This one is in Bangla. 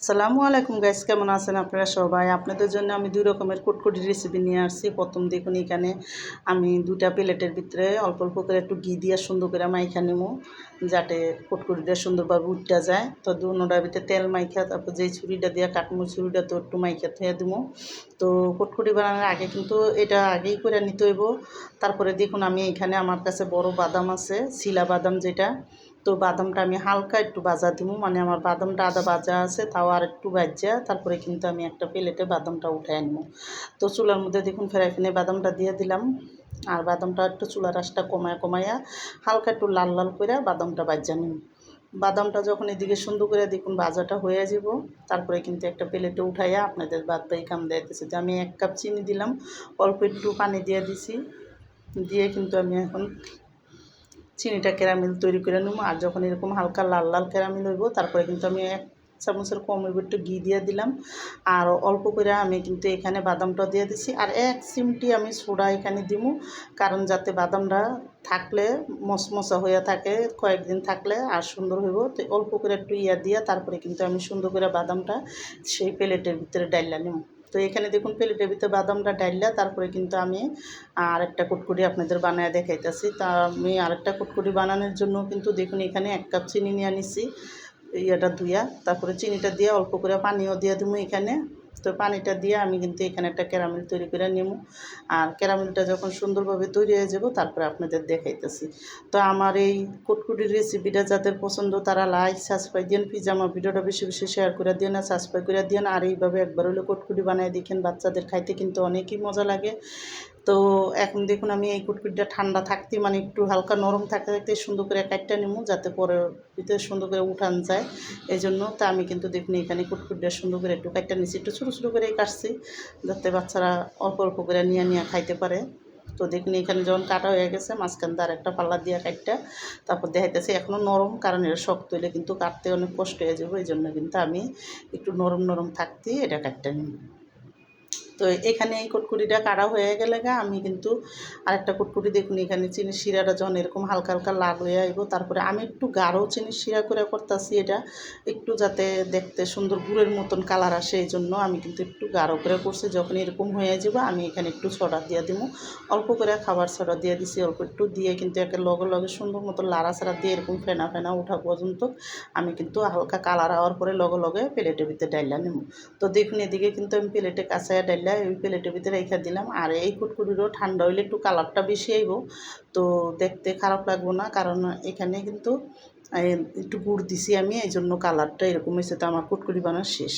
আসসালামু আলাইকুম গাইস, কেমন আছেন আপনারা সবাই? আপনাদের জন্য আমি 2 রকমের কুটকুটি রেসিপি নিয়ে আসছি। প্রথম দেখুন এখানে আমি 2টা প্লেটের ভিতরে অল্প অল্প করে একটু ঘি দিয়ে সুন্দর করে মাইখা নিমু, যাতে কুটকুটিটা সুন্দরভাবে উঠা যায়। তো দুনোটার ভিতরে তেল মাইখা তারপর যেই ছুরিটা দিয়ে কাটমু ছুরিটা তো একটু মাইখা থুয়ে দিমু। তো কুটকুটি বানানোর আগে কিন্তু এটা আগেই করে নিতে হইব। তারপরে দেখুন আমি এখানে আমার কাছে বড় বাদাম আছে, চিলা বাদাম যেটা। তো বাদামটা আমি হালকা একটু ভাজা দিব, মানে আমার বাদামটা আদা ভাজা আছে, তাও আর একটু ভাজা তারপরে কিন্তু আমি একটা প্লেটে বাদামটা উঠাই নেব। তো চুলার মধ্যে দেখুন ফ্রাই প্যানে বাদামটা দিয়ে দিলাম, আর বাদামটা একটু চুলার আঁচটা কমায়া হালকা একটু লাল লাল করে বাদামটা ভাজা নিব। বাদামটা যখন এদিকে সুন্দর করে দেখুন ভাজাটা হয়ে যাব, তারপরে কিন্তু একটা প্লেটে উঠাইয়া আপনাদের বাদ বাকি কাম দিতেছি। তো আমি 1 কাপ চিনি দিলাম, অল্প একটু পানি দিয়ে দিছি, দিয়ে কিন্তু আমি এখন চিনিটা ক্যারামেল তৈরি করে নেবো। আর যখন এরকম হালকা লাল লাল ক্যারামেল হইব, তারপরে কিন্তু আমি 1 চামচের কম হইব একটু ঘি দিয়ে দিলাম, আর অল্প করে আমি কিন্তু এখানে বাদামটা দিয়ে দিছি, আর 1 চিমটি আমি সোডা এখানে দিব, কারণ যাতে বাদামটা থাকলে মচমচা হয়ে থাকে, কয়েকদিন থাকলে আর সুন্দর হইব। তো অল্প করে একটু দিয়া তারপরে কিন্তু আমি সুন্দর করে বাদামটা সেই প্লেটের ভিতরে ডাইলা নিব। তো এখানে দেখুন প্লেটের ভিতরে বাদামটা ডাইলা তারপরে কিন্তু আমি আরেকটা কুটকুটি আপনাদের বানায় দেখাইতেছি। তা আমি আরেকটা কুটকুটি বানানোর জন্য কিন্তু দেখুন এখানে 1 কাপ চিনি নিয়ে নিছি, ইয়েটা ধুইয়া তারপরে চিনিটা দিয়ে অল্প করে পানিও দিয়ে দেবো এখানে। তো পানিটা দিয়ে আমি কিন্তু এখানে একটা ক্যারামেল তৈরি করে নেব, আর ক্যারামেলটা যখন সুন্দরভাবে তৈরি হয়ে যাব তারপরে আপনাদের দেখাইতেছি। তো আমার এই কুটকুটির রেসিপিটা যাদের পছন্দ তারা লাইক সাবস্ক্রাইব দিন, প্লিজ আমার ভিডিওটা বেশি বেশি শেয়ার করে দিন আর সাবস্ক্রাইব করে দিন। আর এইভাবে একবার হলে কুটকুটি বানায় দেখেন, বাচ্চাদের খাইতে কিন্তু অনেকই মজা লাগে। তো এখন দেখুন আমি এই কুটকুটিটা ঠান্ডা থাকতে, মানে একটু হালকা নরম থাকতে থাকতে সুন্দর করে কাটটা নেব, যাতে পরে ভিতরে সুন্দর করে উঠান যায় এই জন্য। তা আমি কিন্তু দেখুন এখানে কুটকুটিটা সুন্দর করে একটু কাটটা নিচ্ছি, একটু ছোটো ছোটো করেই কাটছি, যাতে বাচ্চারা অল্প অল্প করে নিয়ে খাইতে পারে। তো দেখুন এখানে যখন কাটা হয়ে গেছে, মাঝখান দিয়ে আরেকটা পাল্লা দিয়ে কাটটা তারপর দেখাইতেছি। এখনও নরম, কারণ এটা শক্ত হলে কিন্তু কাটতে অনেক কষ্ট হয়ে যাবে, এই জন্য কিন্তু আমি একটু নরম নরম থাকতে এটা কাটটা নিই। তো এখানে এই কুটকুটিটা কাটা হয়ে গেলে আমি কিন্তু আরেকটা কুটকুটি দেখুন এখানে চিনির শিরাটা যখন এরকম হালকা হালকা লাল হয়ে আইব, তারপরে আমি একটু গাঢ় চিনির শিরা করে করতেছি, এটা একটু যাতে দেখতে সুন্দর গুড়ের মতন কালার আসে, এই জন্য আমি কিন্তু একটু গাঢ় করে করছি। যখন এরকম হয়ে যাব আমি এখানে একটু সোডা দিয়ে দিব, অল্প করে খাবার সোডা দিয়ে দিছি, অল্প একটু দিয়ে কিন্তু একে লগে লগে সুন্দর মতো লাড়াচাড়া দিয়ে এরকম ফেনা ফেনা ওঠা পর্যন্ত আমি কিন্তু হালকা কালার হওয়ার পরে লগে লগে প্লেটের ভিতরে ডাইলা নেব। তো দেখুন এদিকে কিন্তু আমি প্লেটে কাঁচায় ডাইলা ওই প্লেটের ভিতরে রেখে দিলাম। আর এই কুটকুটিরও ঠান্ডা হইলে একটু কালারটা বেশি আইব, তো দেখতে খারাপ লাগবো না, কারণ এখানে কিন্তু একটু গুড় দিছি আমি, এই জন্য কালারটা এরকম হয়েছে। তো আমার কুটকুটি বানানো শেষ।